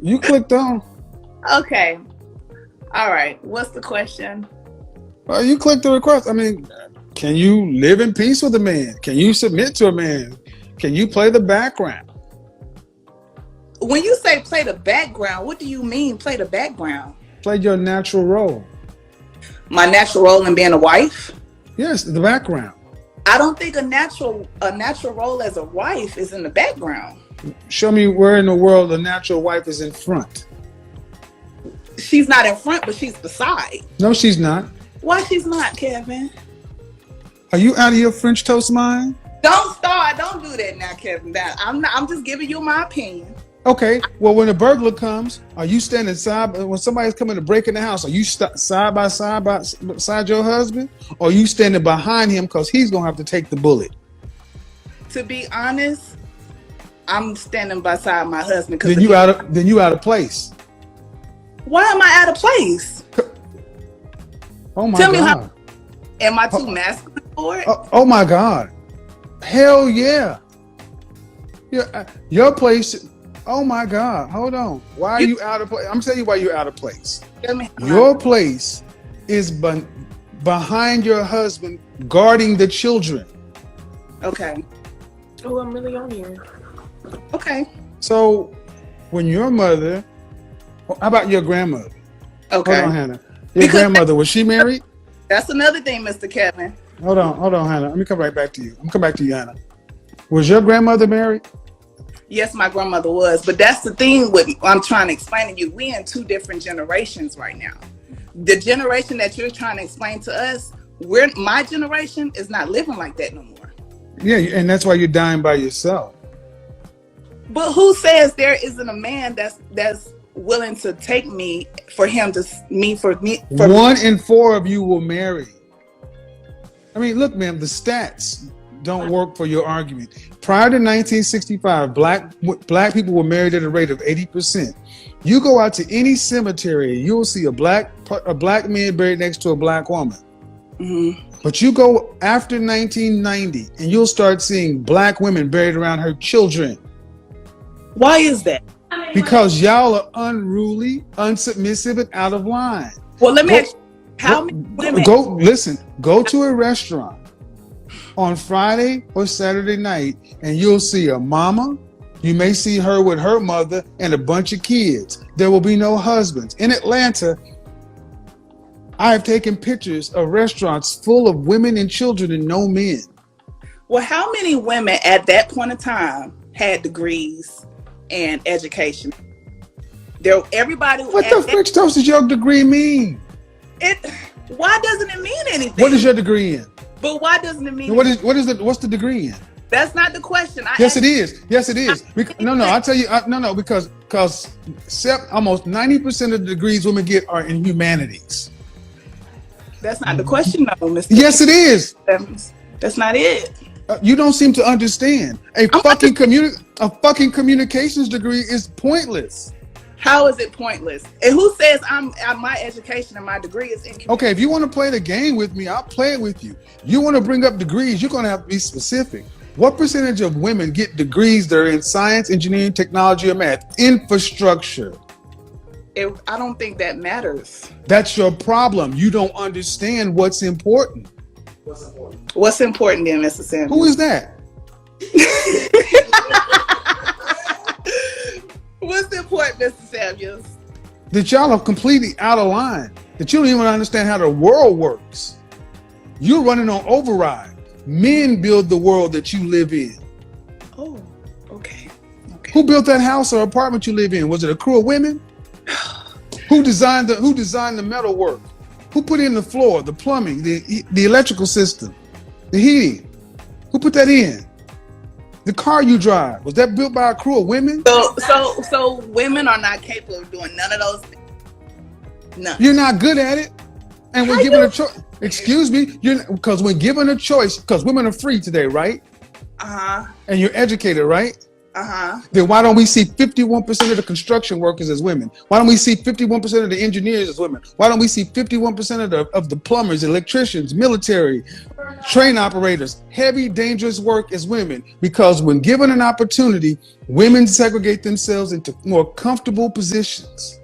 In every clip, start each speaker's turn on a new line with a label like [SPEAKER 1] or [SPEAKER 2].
[SPEAKER 1] You clicked on.
[SPEAKER 2] Okay. All right. What's the question?
[SPEAKER 1] Well, you clicked the request. I mean, can you live in peace with a man? Can you submit to a man? Can you play the background?
[SPEAKER 2] When you say play the background, what do you mean play the background?
[SPEAKER 1] Play your natural role.
[SPEAKER 2] My natural role in being a wife?
[SPEAKER 1] Yes, the background.
[SPEAKER 2] I don't think a natural role as a wife is in the background.
[SPEAKER 1] Show me where in the world a natural wife is in front.
[SPEAKER 2] She's not in front, but she's beside.
[SPEAKER 1] No, she's not.
[SPEAKER 2] Why she's not, Kevin?
[SPEAKER 1] Are you out of your French toast mind?
[SPEAKER 2] Don't start. Don't do that now, Kevin. I'm just giving you my opinion.
[SPEAKER 1] Okay. Well, when a burglar comes, are you standing side? When somebody's coming to break in the house, are you side by side beside your husband, or are you standing behind him because he's gonna have to take the bullet?
[SPEAKER 2] To be honest, I'm standing beside my husband.
[SPEAKER 1] Then you out of place.
[SPEAKER 2] Why am I out of place?
[SPEAKER 1] Oh my
[SPEAKER 2] Tell me
[SPEAKER 1] God.
[SPEAKER 2] Am I too masculine for it?
[SPEAKER 1] Oh my God. Hell yeah. Your place. Oh my God. Hold on. Why are you out of place? I'm telling you why you're out of place. Your place is behind your husband, guarding the children.
[SPEAKER 2] Okay.
[SPEAKER 3] Oh, I'm really on here.
[SPEAKER 2] Okay.
[SPEAKER 1] So when your mother, how about your grandmother?
[SPEAKER 2] Okay.
[SPEAKER 1] Hold on, Hannah. Your grandmother, was she married?
[SPEAKER 2] That's another thing, Mr. Kevin.
[SPEAKER 1] Hold on, Hannah. Let me come right back to you. I'm come back to you, Hannah. Was your grandmother married?
[SPEAKER 2] Yes, my grandmother was, but that's the thing with I'm trying to explain to you. We in two different generations right now. The generation that you're trying to explain to us, my generation is not living like that no more.
[SPEAKER 1] Yeah, and that's why you're dying by yourself.
[SPEAKER 2] But who says there isn't a man that's willing to take me for him to me for me? For
[SPEAKER 1] 1 in 4 of you will marry. I mean, look, ma'am, the stats don't work for your argument. Prior to 1965, black people were married at a rate of 80%. You go out to any cemetery, you'll see a black man buried next to a black woman.
[SPEAKER 2] Mm-hmm.
[SPEAKER 1] But you go after 1990, and you'll start seeing black women buried around her children.
[SPEAKER 2] Why is that?
[SPEAKER 1] Because y'all are unruly, unsubmissive, and out of line.
[SPEAKER 2] Well, let me ask you, how many women?
[SPEAKER 1] Go to a restaurant on Friday or Saturday night, and you'll see a mama. You may see her with her mother and a bunch of kids. There will be no husbands. In Atlanta, I have taken pictures of restaurants full of women and children and no men.
[SPEAKER 2] Well, how many women at that point in time had degrees and education? Everybody.
[SPEAKER 1] What the French toast does your degree mean?
[SPEAKER 2] Why doesn't it mean anything?
[SPEAKER 1] What is your degree in?
[SPEAKER 2] But why doesn't it mean?
[SPEAKER 1] What's the degree in?
[SPEAKER 2] That's not the question.
[SPEAKER 1] Yes, it is. I'll tell you. Because almost 90% of the degrees women get are in humanities.
[SPEAKER 2] That's not the question, though, Mr.
[SPEAKER 1] Yes, it is.
[SPEAKER 2] That's not it.
[SPEAKER 1] You don't seem to understand. A fucking communications degree is pointless.
[SPEAKER 2] How is it pointless? And who says my education and my degree is in?
[SPEAKER 1] Okay, if you want to play the game with me, I'll play it with you. You want to bring up degrees, you're going to have to be specific. What percentage of women get degrees that are in science, engineering, technology, or math? Infrastructure.
[SPEAKER 2] I don't think that matters.
[SPEAKER 1] That's your problem. You don't understand what's important.
[SPEAKER 2] What's important then, Mr. Samuels?
[SPEAKER 1] Who is that?
[SPEAKER 2] What's important, Mr. Samuels?
[SPEAKER 1] That y'all are completely out of line. That you don't even understand how the world works. You're running on override. Men build the world that you live in.
[SPEAKER 2] Oh, okay.
[SPEAKER 1] Who built that house or apartment you live in? Was it a crew of women? Who designed the metal work? Who put in the floor, the plumbing, the electrical system, the heating? Who put that in? The car you drive, was that built by a crew of women?
[SPEAKER 2] So women are not capable of doing none of those things. None.
[SPEAKER 1] You're not good at it. And when given a choice, excuse me, because when given a choice, because women are free today, right?
[SPEAKER 2] Uh-huh.
[SPEAKER 1] And you're educated, right? Then why don't we see 51% of the construction workers as women? Why don't we see 51% of the engineers as women? Why don't we see 51% of the plumbers, electricians, military, train operators, heavy, dangerous work as women? Because when given an opportunity, women segregate themselves into more comfortable positions.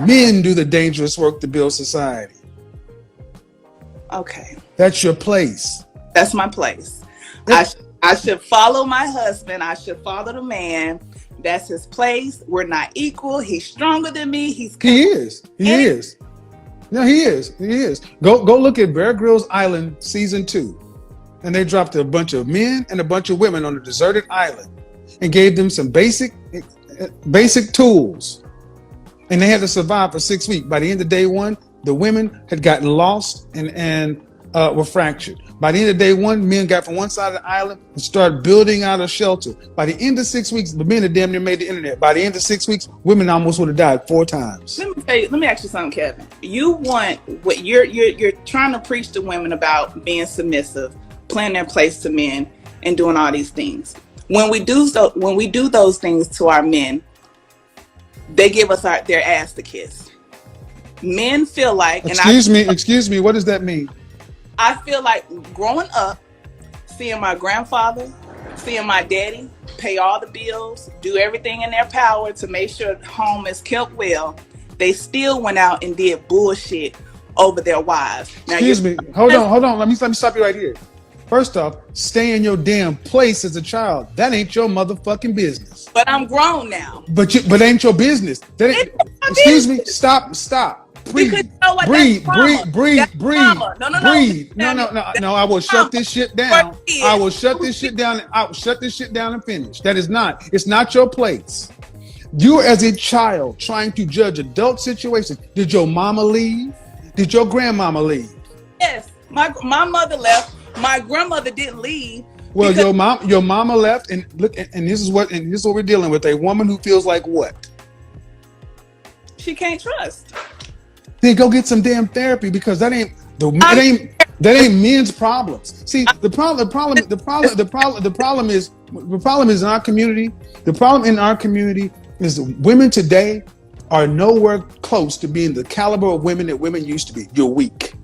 [SPEAKER 1] Men do the dangerous work to build society.
[SPEAKER 2] Okay.
[SPEAKER 1] That's your place.
[SPEAKER 2] That's my place. I should follow my husband. I should follow the man. That's his place. We're not equal. He's stronger than me. He is.
[SPEAKER 1] No, he is. Go look at Bear Grylls Island season 2. And they dropped a bunch of men and a bunch of women on a deserted island and gave them some basic tools. And they had to survive for 6 weeks. By the end of day 1, the women had gotten lost and were fractured. By the end of day 1, men got from one side of the island and started building out a shelter. By the end of 6 weeks, the men had damn near made the internet. By the end of 6 weeks, women almost would have died 4 times.
[SPEAKER 2] Let me ask you something, Kevin. You want what you're trying to preach to women about being submissive, playing their place to men, and doing all these things. When we do those things to our men, they give us their ass to kiss. Men feel like,
[SPEAKER 1] excuse me, what does that mean?
[SPEAKER 2] I feel like growing up, seeing my grandfather, seeing my daddy pay all the bills, do everything in their power to make sure home is kept well, they still went out and did bullshit over their wives. Now,
[SPEAKER 1] excuse me, hold on. Let me stop you right here. First off, stay in your damn place as a child. That ain't your motherfucking business.
[SPEAKER 2] But I'm grown now.
[SPEAKER 1] But ain't your business. That ain't, excuse me, stop. Breathe.
[SPEAKER 2] Because you know what?
[SPEAKER 1] Breathe. No, I will shut this shit down. I will shut this shit down and finish. It's not your place. You as a child trying to judge adult situations. Did your mama leave? Did your grandmama leave?
[SPEAKER 2] Yes. My mother left. My grandmother didn't leave.
[SPEAKER 1] Well, your mama left, and look, and this is what we're dealing with. A woman who feels like what?
[SPEAKER 2] She can't trust.
[SPEAKER 1] Then go get some damn therapy, because that ain't men's problems. See, the problem is in our community. The problem in our community is women today are nowhere close to being the caliber of women that women used to be. You're weak.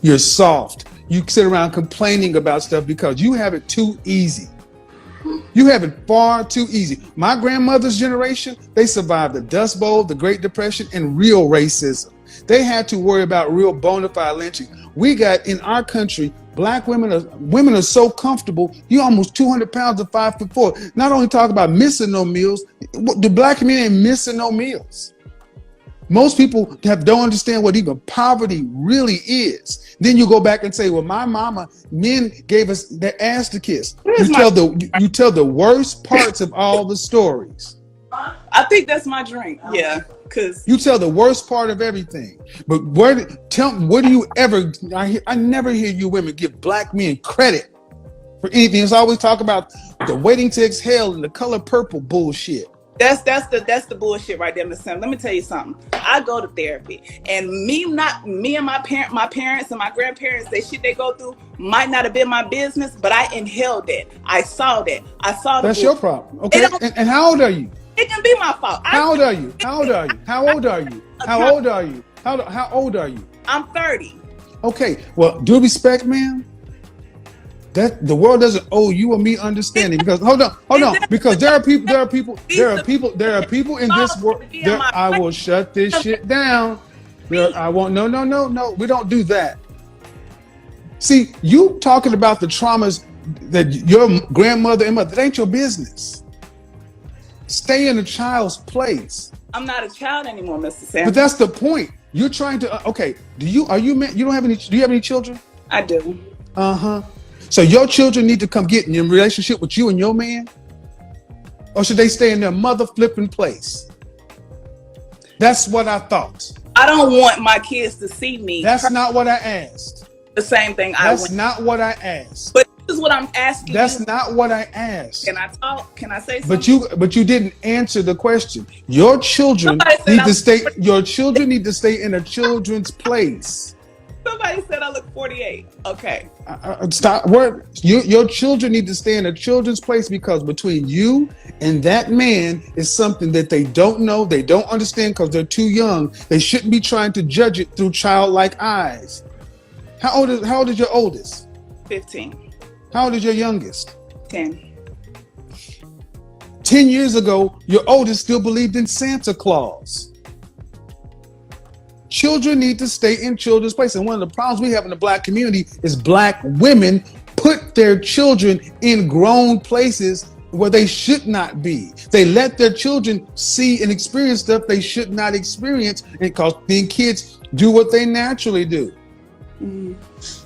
[SPEAKER 1] You're soft. You sit around complaining about stuff because you have it too easy. You have it far too easy. My grandmother's generation, they survived the Dust Bowl, the Great Depression, and real racism. They had to worry about real bona fide lynching. We got in our country, black women are so comfortable. You almost 200 pounds of 5'4". Not only talk about missing no meals, the black men ain't missing no meals. Most people don't understand what even poverty really is. Then you go back and say, well, my mama, men gave us their ass to kiss. You tell the worst parts of all the stories.
[SPEAKER 2] I think that's my drink. Yeah, because
[SPEAKER 1] you tell the worst part of everything. But where do you ever? I never hear you women give black men credit for anything. It's always talk about the waiting to exhale and the color purple bullshit.
[SPEAKER 2] That's the bullshit right there, Miss Sam. Let me tell you something. I go to therapy, and me and my parents and my grandparents, the shit they go through might not have been my business, but I inhaled that. I saw that. That's
[SPEAKER 1] bullshit. Your problem. Okay. And how old are you?
[SPEAKER 2] It can be my fault.
[SPEAKER 1] How old are you? How old are you?
[SPEAKER 2] I'm 30.
[SPEAKER 1] Okay. Well, due respect, ma'am. That the world doesn't owe you or me understanding, because hold on, because there are people in this world. I will shut this shit down. I won't. No. We don't do that. See, you talking about the traumas that your grandmother and mother, that ain't your business. Stay in a child's place.
[SPEAKER 2] I'm not a child anymore, Mr. Sam.
[SPEAKER 1] But that's the point. You're trying to. Okay. Do you have any children?
[SPEAKER 2] I do.
[SPEAKER 1] So your children need to come get in a relationship with you and your man? Or should they stay in their mother flipping place? That's what I thought.
[SPEAKER 2] I don't want my kids to see me.
[SPEAKER 1] That's not what I asked.
[SPEAKER 2] The same thing
[SPEAKER 1] That's not what I asked.
[SPEAKER 2] But this is what I'm asking.
[SPEAKER 1] That's not what I asked.
[SPEAKER 2] Can I talk? Can I say something?
[SPEAKER 1] But you didn't answer the question. Your children need to stay in a children's place.
[SPEAKER 2] Somebody said I look 48. Okay.
[SPEAKER 1] Stop. Your children need to stay in a children's place, because between you and that man is something that they don't know, they don't understand because they're too young. They shouldn't be trying to judge it through childlike eyes. How old is your oldest?
[SPEAKER 2] 15.
[SPEAKER 1] How old is your youngest?
[SPEAKER 2] 10.
[SPEAKER 1] 10 years ago, your oldest still believed in Santa Claus. Children need to stay in children's place. And one of the problems we have in the black community is black women put their children in grown places where they should not be. They let their children see and experience stuff they should not experience, because then kids do what they naturally do.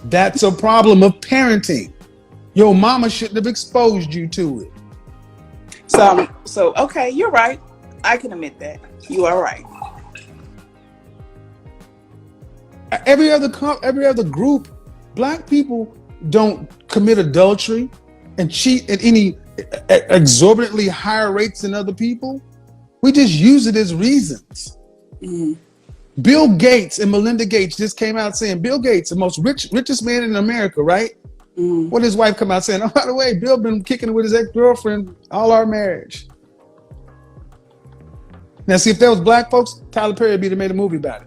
[SPEAKER 1] That's a problem of parenting. Your mama shouldn't have exposed you to it.
[SPEAKER 2] So okay, you're right. I can admit that. You are right.
[SPEAKER 1] Every other group, black people don't commit adultery and cheat at any exorbitantly higher rates than other people. We just use it as reasons. Bill Gates and Melinda Gates just came out saying, Bill Gates, the richest man in America, right? What did his wife come out saying? Oh, by the way, Bill been kicking it with his ex-girlfriend all our marriage. Now, see, if there was black folks, Tyler Perry would have made a movie about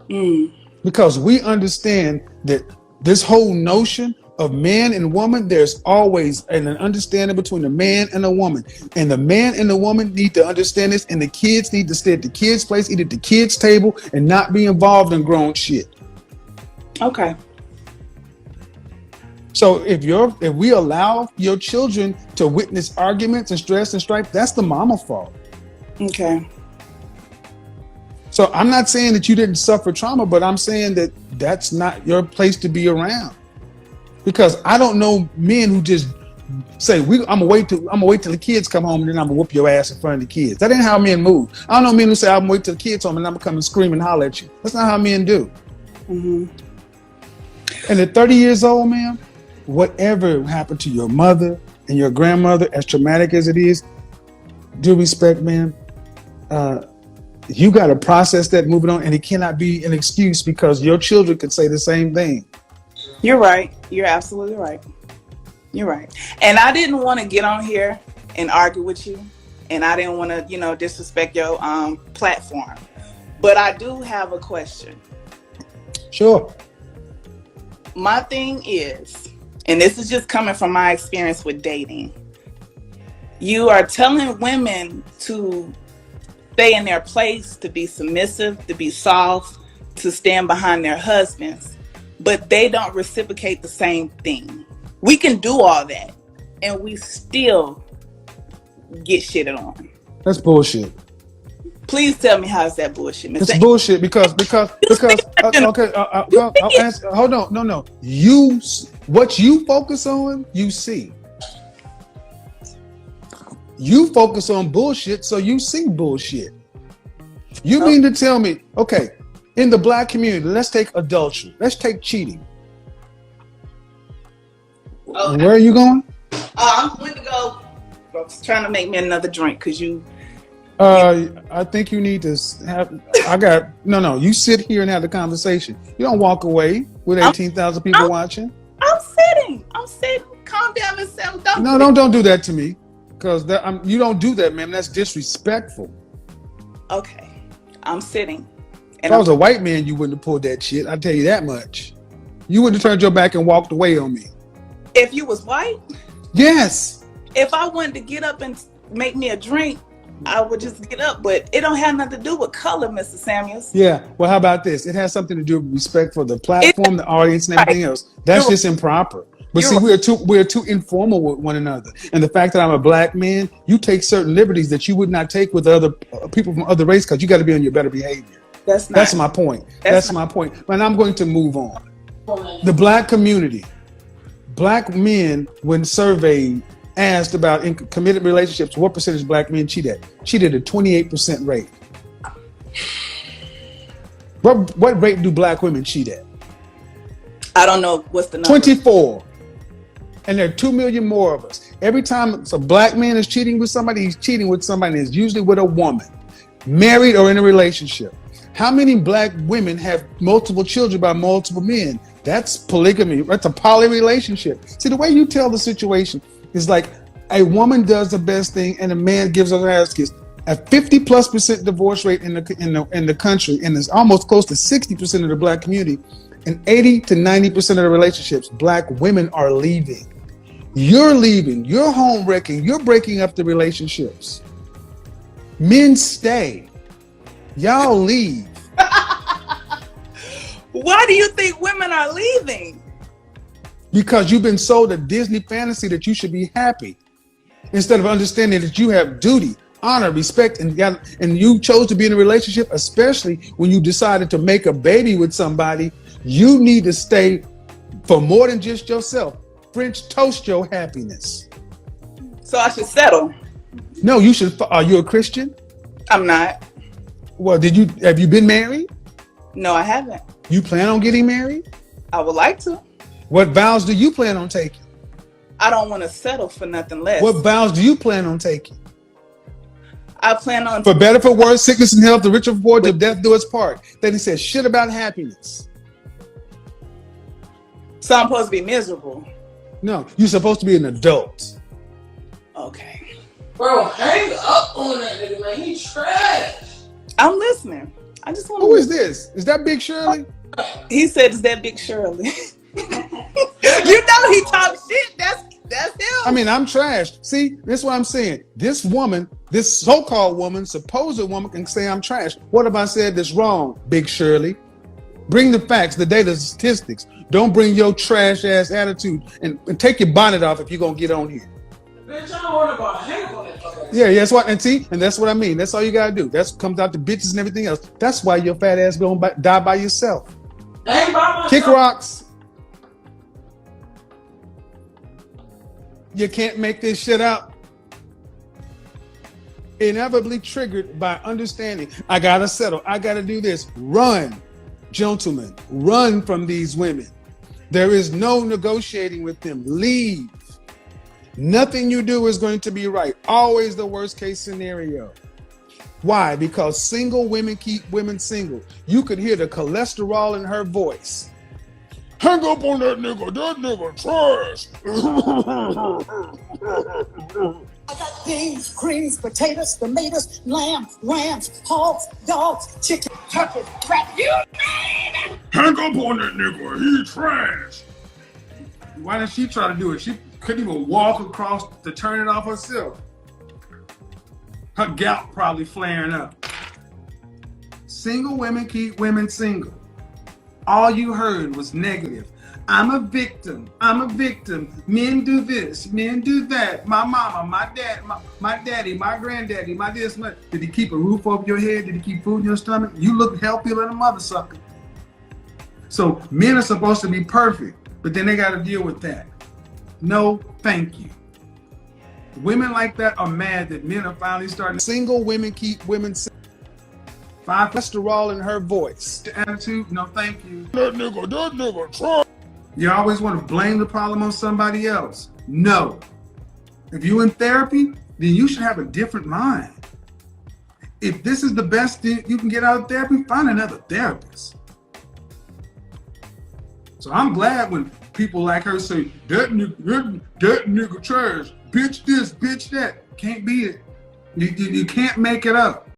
[SPEAKER 1] it. Because we understand that this whole notion of man and woman, there's always an understanding between a man and a woman. And the man and the woman need to understand this, and the kids need to stay at the kids' place, eat at the kids' table, and not be involved in grown shit.
[SPEAKER 2] Okay.
[SPEAKER 1] So if we allow your children to witness arguments and stress and strife, that's the mama fault.
[SPEAKER 2] Okay.
[SPEAKER 1] So I'm not saying that you didn't suffer trauma, but I'm saying that that's not your place to be around. Because I don't know men who just say, I'm gonna wait till the kids come home and then I'm gonna whoop your ass in front of the kids. That ain't how men move. I don't know men who say, I'm gonna wait till the kids home and I'm gonna come and scream and holler at you. That's not how men do. And at 30 years old, man, whatever happened to your mother and your grandmother, as traumatic as it is, due respect, man, you got to process that, moving on, and it cannot be an excuse, because your children could say the same thing.
[SPEAKER 2] You're right. You're absolutely right. You're right. And I didn't want to get on here and argue with you, and I didn't want to, disrespect your platform. But I do have a question.
[SPEAKER 1] Sure.
[SPEAKER 2] My thing is, and this is just coming from my experience with dating, you are telling women to stay in their place, to be submissive, to be soft, to stand behind their husbands, but they don't reciprocate the same thing. We can do all that, and we still get shitted on.
[SPEAKER 1] That's bullshit.
[SPEAKER 2] Please tell me, how is that bullshit?
[SPEAKER 1] It's bullshit because okay, I'll answer, hold on, no. What you focus on, you see. You focus on bullshit, so you see bullshit. You mean to tell me, okay, in the black community, let's take adultery, let's take cheating. Okay. Where are you going?
[SPEAKER 2] I'm going to go. I was trying to make me another drink because you.
[SPEAKER 1] I think you need to have. No. You sit here and have the conversation. You don't walk away with 18,000 people watching.
[SPEAKER 2] I'm sitting. Calm down and settle down.
[SPEAKER 1] No, don't do that to me, because you don't do that, man. That's disrespectful.
[SPEAKER 2] Okay, I'm sitting.
[SPEAKER 1] If I was a white man, you wouldn't have pulled that shit. I'll tell you that much. You wouldn't have turned your back and walked away on me.
[SPEAKER 2] If you was white?
[SPEAKER 1] Yes.
[SPEAKER 2] If I wanted to get up and make me a drink, I would just get up, but it don't have nothing to do with color, Mr. Samuels.
[SPEAKER 1] Yeah. Well, how about this? It has something to do with respect for the platform, the audience, and everything else. That's just improper. But see, we're too informal with one another. And the fact that I'm a black man, you take certain liberties that you would not take with other people from other races, because you got to be on your better behavior. That's my point. That's my point. And I'm going to move on. The black community, black men, when surveyed, asked about in committed relationships, what percentage of black men cheat at? Cheated at 28% rate. What rate do black women cheat at?
[SPEAKER 2] I don't know what's the number.
[SPEAKER 1] 24. And there are 2 million more of us. Every time a black man is cheating with somebody, he's cheating with somebody, and it's usually with a woman, married or in a relationship. How many black women have multiple children by multiple men? That's polygamy. That's a poly relationship. See, the way you tell the situation is like a woman does the best thing and a man gives her ass kiss. A 50+% divorce rate in the country, and it's almost close to 60% of the black community, and 80 to 90% of the relationships, black women are leaving. You're leaving. You're home wrecking. You're breaking up the relationships. Men stay. Y'all leave.
[SPEAKER 2] Why do you think women are leaving?
[SPEAKER 1] Because you've been sold a Disney fantasy that you should be happy, instead of understanding that you have duty, honor, respect, and you chose to be in a relationship, especially when you decided to make a baby with somebody. You need to stay for more than just yourself. French toast your happiness.
[SPEAKER 2] So I should settle?
[SPEAKER 1] No, you should. Are you a Christian?
[SPEAKER 2] I'm not.
[SPEAKER 1] Well, have you been married?
[SPEAKER 2] No, I haven't.
[SPEAKER 1] You plan on getting married?
[SPEAKER 2] I would like to.
[SPEAKER 1] What vows do you plan on taking?
[SPEAKER 2] I don't want to settle for nothing less.
[SPEAKER 1] What vows do you plan on taking?
[SPEAKER 2] I plan on...
[SPEAKER 1] For better, for worse, sickness and health, the rich or poor, till death do us part. Then he says shit about happiness.
[SPEAKER 2] So I'm supposed to be miserable?
[SPEAKER 1] No, you're supposed to be an adult.
[SPEAKER 2] Okay.
[SPEAKER 3] Bro, hang up on that nigga, man. He trash.
[SPEAKER 2] I'm listening. I just want to...
[SPEAKER 1] Who is this? Is that Big Shirley?
[SPEAKER 2] He said, is that Big Shirley? You know he talks shit. That's him.
[SPEAKER 1] I mean, I'm trash. See, that's what I'm saying. This woman, this so-called woman, supposed woman, can say I'm trash. What have I said that's wrong, Big Shirley? Bring the facts, the data, the statistics. Don't bring your trash ass attitude and take your bonnet off if you're gonna get on here.
[SPEAKER 3] Bitch, I don't want to hang up on that fucker.
[SPEAKER 1] Yeah, that's what, and see, and that's what I mean. That's all you gotta do. That's comes out to bitches and everything else. That's why your fat ass gonna die by yourself.
[SPEAKER 3] Hang by myself.
[SPEAKER 1] Kick rocks. You can't make this shit up. Inevitably triggered by understanding. I gotta settle. I gotta do this. Run, gentlemen. Run from these women. There is no negotiating with them. Leave. Nothing you do is going to be right. Always the worst case scenario. Why? Because single women keep women single. You could hear the cholesterol in her voice. Hang up on that nigga trash.
[SPEAKER 4] I got beans, greens, potatoes, tomatoes, lamb, rams, hogs, dogs, chicken, turkey, rat, you name it.
[SPEAKER 1] Hang up on that nigga, he trash. Why did she try to do it? She couldn't even walk across to turn it off herself. Her gout probably flaring up. Single women keep women single. All you heard was negative. I'm a victim. I'm a victim. Men do this. Men do that. My mama, my dad, my daddy, my granddaddy, my this, my... Did he keep a roof over your head? Did he keep food in your stomach? You look healthier than a mother sucker. So men are supposed to be perfect, but then they got to deal with that. No, thank you. Women like that are mad that men are finally starting. Single women keep women single. 5 cholesterol in her voice. The attitude, no thank you. That nigga, try. You always want to blame the problem on somebody else. No. If you're in therapy, then you should have a different mind. If this is the best thing you can get out of therapy, find another therapist. So I'm glad when people like her say, that nigga trash, bitch this, bitch that. Can't be it. You can't make it up.